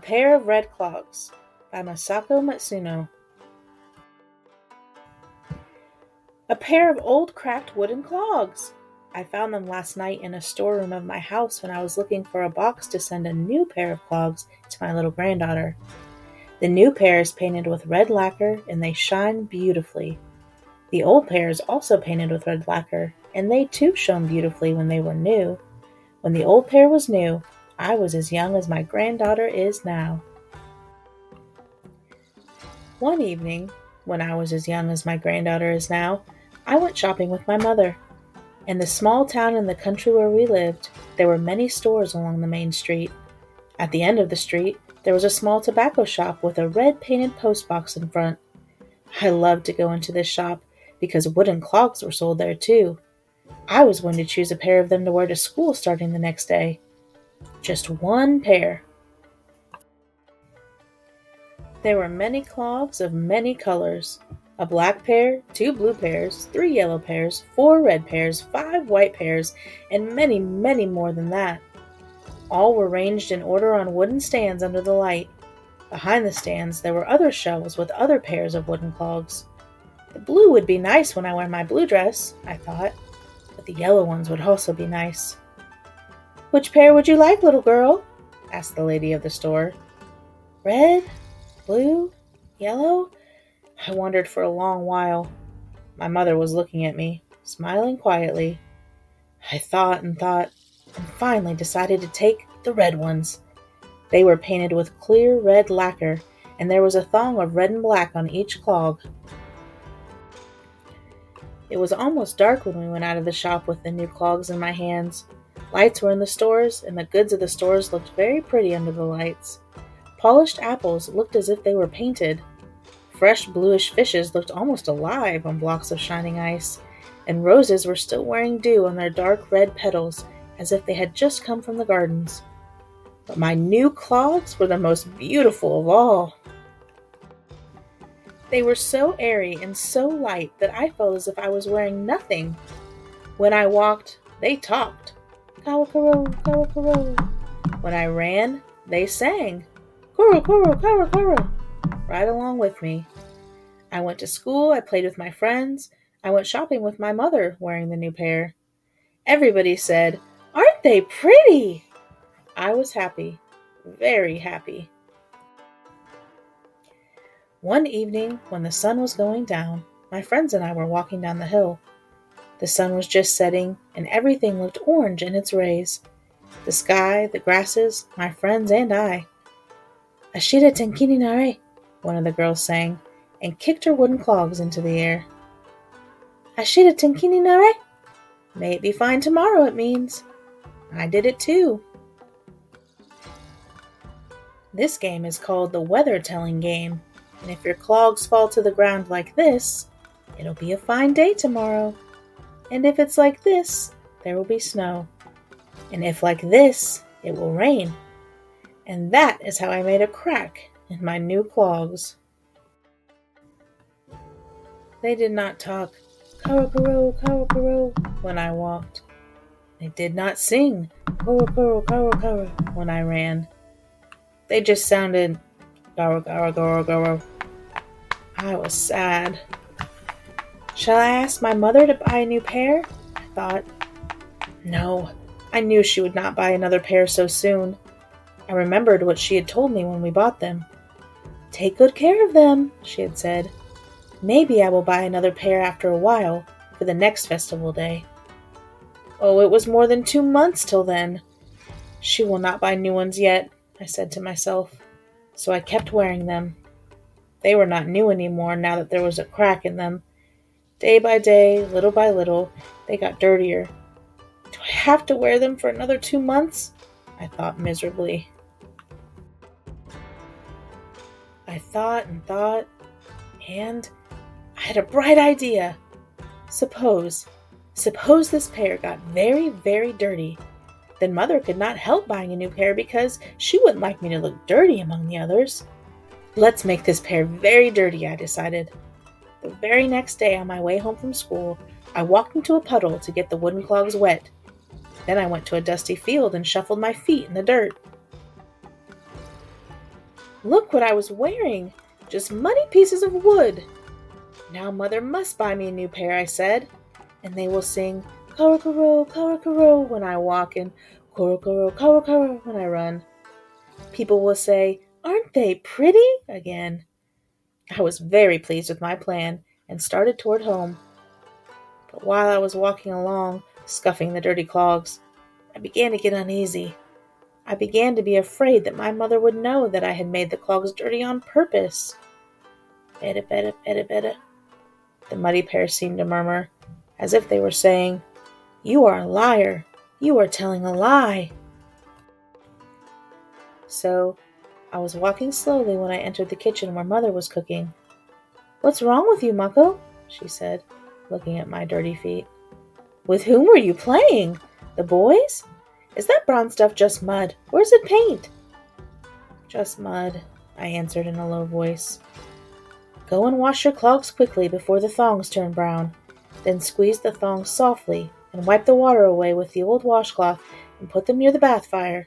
Pair of Red Clogs by Masako Matsuno. A pair of old cracked wooden clogs! I found them last night in a storeroom of my house when I was looking for a box to send a new pair of clogs to my little granddaughter. The new pair is painted with red lacquer and they shine beautifully. The old pair is also painted with red lacquer and they too shone beautifully when they were new. When the old pair was new, I was as young as my granddaughter is now. One evening, when I was as young as my granddaughter is now, I went shopping with my mother. In the small town in the country where we lived, there were many stores along the main street. At the end of the street, there was a small tobacco shop with a red painted postbox in front. I loved to go into this shop because wooden clogs were sold there too. I was going to choose a pair of them to wear to school starting the next day. Just one pair. There were many clogs of many colors. A black pair, 2 blue pairs, 3 yellow pairs, 4 red pairs, 5 white pairs, and many, many more than that. All were ranged in order on wooden stands under the light. Behind the stands, there were other shelves with other pairs of wooden clogs. The blue would be nice when I wear my blue dress, I thought, but the yellow ones would also be nice. "Which pair would you like, little girl?" asked the lady of the store. "Red? Blue? Yellow?" I wondered for a long while. My mother was looking at me, smiling quietly. I thought and finally decided to take the red ones. They were painted with clear red lacquer, and there was a thong of red and black on each clog. It was almost dark when we went out of the shop with the new clogs in my hands. Lights were in the stores, and the goods of the stores looked very pretty under the lights. Polished apples looked as if they were painted. Fresh bluish fishes looked almost alive on blocks of shining ice, and roses were still wearing dew on their dark red petals as if they had just come from the gardens. But my new clogs were the most beautiful of all. They were so airy and so light that I felt as if I was wearing nothing. When I walked, they talked. Kawakaro, kawakaro. When I ran, they sang. Koro, koro, koro, koro. Right along with me. I went to school, I played with my friends, I went shopping with my mother wearing the new pair. Everybody said, "Aren't they pretty?" I was happy, very happy. One evening, when the sun was going down, my friends and I were walking down the hill. The sun was just setting, and everything looked orange in its rays. The sky, the grasses, my friends, and I. "Ashira tenkini nare," one of the girls sang, and kicked her wooden clogs into the air. "Ashira tenkini nare?" May it be fine tomorrow, it means. I did it too. This game is called the weather-telling game, and if your clogs fall to the ground like this, it'll be a fine day tomorrow. And if it's like this, there will be snow. And if like this, it will rain. And that is how I made a crack in my new clogs. They did not talk karo-karo, karo-karo when I walked. They did not sing karo-karo, karo-karo when I ran. They just sounded garo, garo, garo. I was sad. Shall I ask my mother to buy a new pair? I thought. No, I knew she would not buy another pair so soon. I remembered what she had told me when we bought them. "Take good care of them," she had said. "Maybe I will buy another pair after a while, for the next festival day." Oh, it was more than 2 months till then. She will not buy new ones yet, I said to myself. So I kept wearing them. They were not new anymore now that there was a crack in them. Day by day, little by little, they got dirtier. Do I have to wear them for another 2 months? I thought miserably. I thought, and I had a bright idea. Suppose this pair got very, very dirty. Then Mother could not help buying a new pair because she wouldn't like me to look dirty among the others. Let's make this pair very dirty, I decided. The very next day on my way home from school, I walked into a puddle to get the wooden clogs wet. Then I went to a dusty field and shuffled my feet in the dirt. Look what I was wearing! Just muddy pieces of wood! Now Mother must buy me a new pair, I said, and they will sing Korokoro, Korokoro when I walk and Korokoro, Korokoro when I run. People will say, aren't they pretty? Again. I was very pleased with my plan and started toward home. But while I was walking along, scuffing the dirty clogs, I began to get uneasy. I began to be afraid that my mother would know that I had made the clogs dirty on purpose. Beta, beta, beta, beta, the muddy pair seemed to murmur, as if they were saying, You are a liar. You are telling a lie. So, I was walking slowly when I entered the kitchen where Mother was cooking. What's wrong with you, Mako? She said, looking at my dirty feet. With whom were you playing? The boys? Is that brown stuff just mud, or is it paint? Just mud, I answered in a low voice. Go and wash your clogs quickly before the thongs turn brown. Then squeeze the thongs softly and wipe the water away with the old washcloth and put them near the bath fire.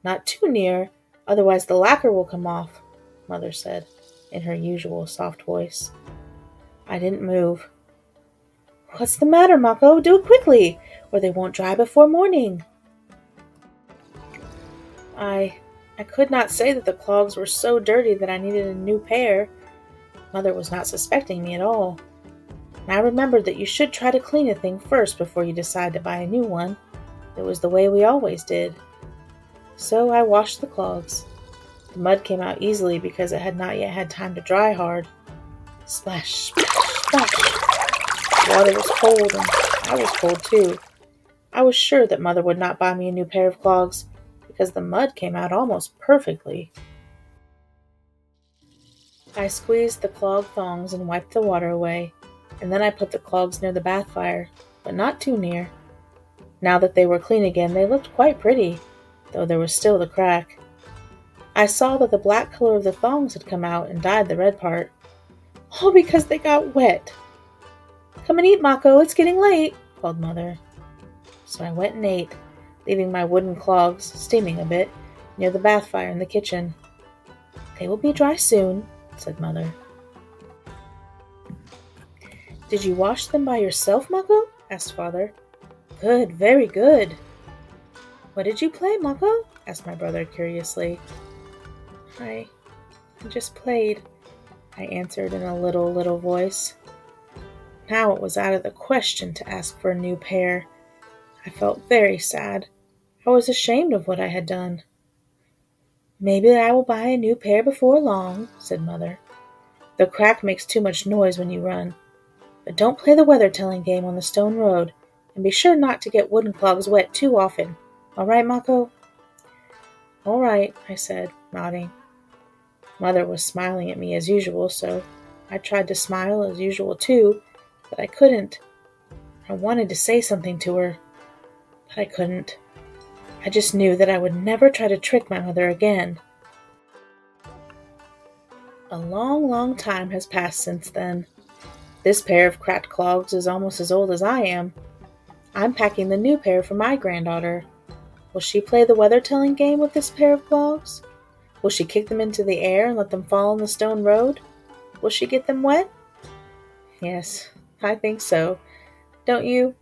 Not too near, otherwise the lacquer will come off, Mother said in her usual soft voice. I didn't move. What's the matter, Mako? Do it quickly, or they won't dry before morning. I could not say that the clogs were so dirty that I needed a new pair. Mother was not suspecting me at all. And I remembered that you should try to clean a thing first before you decide to buy a new one. It was the way we always did. So I washed the clogs. The mud came out easily because it had not yet had time to dry hard. Splash, splash, splash. The water was cold and I was cold too. I was sure that Mother would not buy me a new pair of clogs because the mud came out almost perfectly. I squeezed the clog thongs and wiped the water away, and then I put the clogs near the bath fire, but not too near. Now that they were clean again, they looked quite pretty, though there was still the crack. I saw that the black color of the thongs had come out and dyed the red part. All because they got wet. Come and eat, Mako, it's getting late, called Mother. So I went and ate, leaving my wooden clogs, steaming a bit, near the bath fire in the kitchen. They will be dry soon, said Mother. Did you wash them by yourself, Mako? Asked Father. Good, very good. What did you play, Mako? Asked my brother curiously. I just played, I answered in a little voice. Now it was out of the question to ask for a new pair. I felt very sad. I was ashamed of what I had done. Maybe I will buy a new pair before long, said Mother. The crack makes too much noise when you run. But don't play the weather-telling game on the stone road, and be sure not to get wooden clogs wet too often. All right, Mako? All right, I said, nodding. Mother was smiling at me as usual, so I tried to smile as usual too, but I couldn't. I wanted to say something to her, but I couldn't. I just knew that I would never try to trick my mother again. A long time has passed since then. This pair of cracked clogs is almost as old as I am. I'm packing the new pair for my granddaughter. Will she play the weather-telling game with this pair of clogs? Will she kick them into the air and let them fall on the stone road? Will she get them wet? Yes, I think so. Don't you?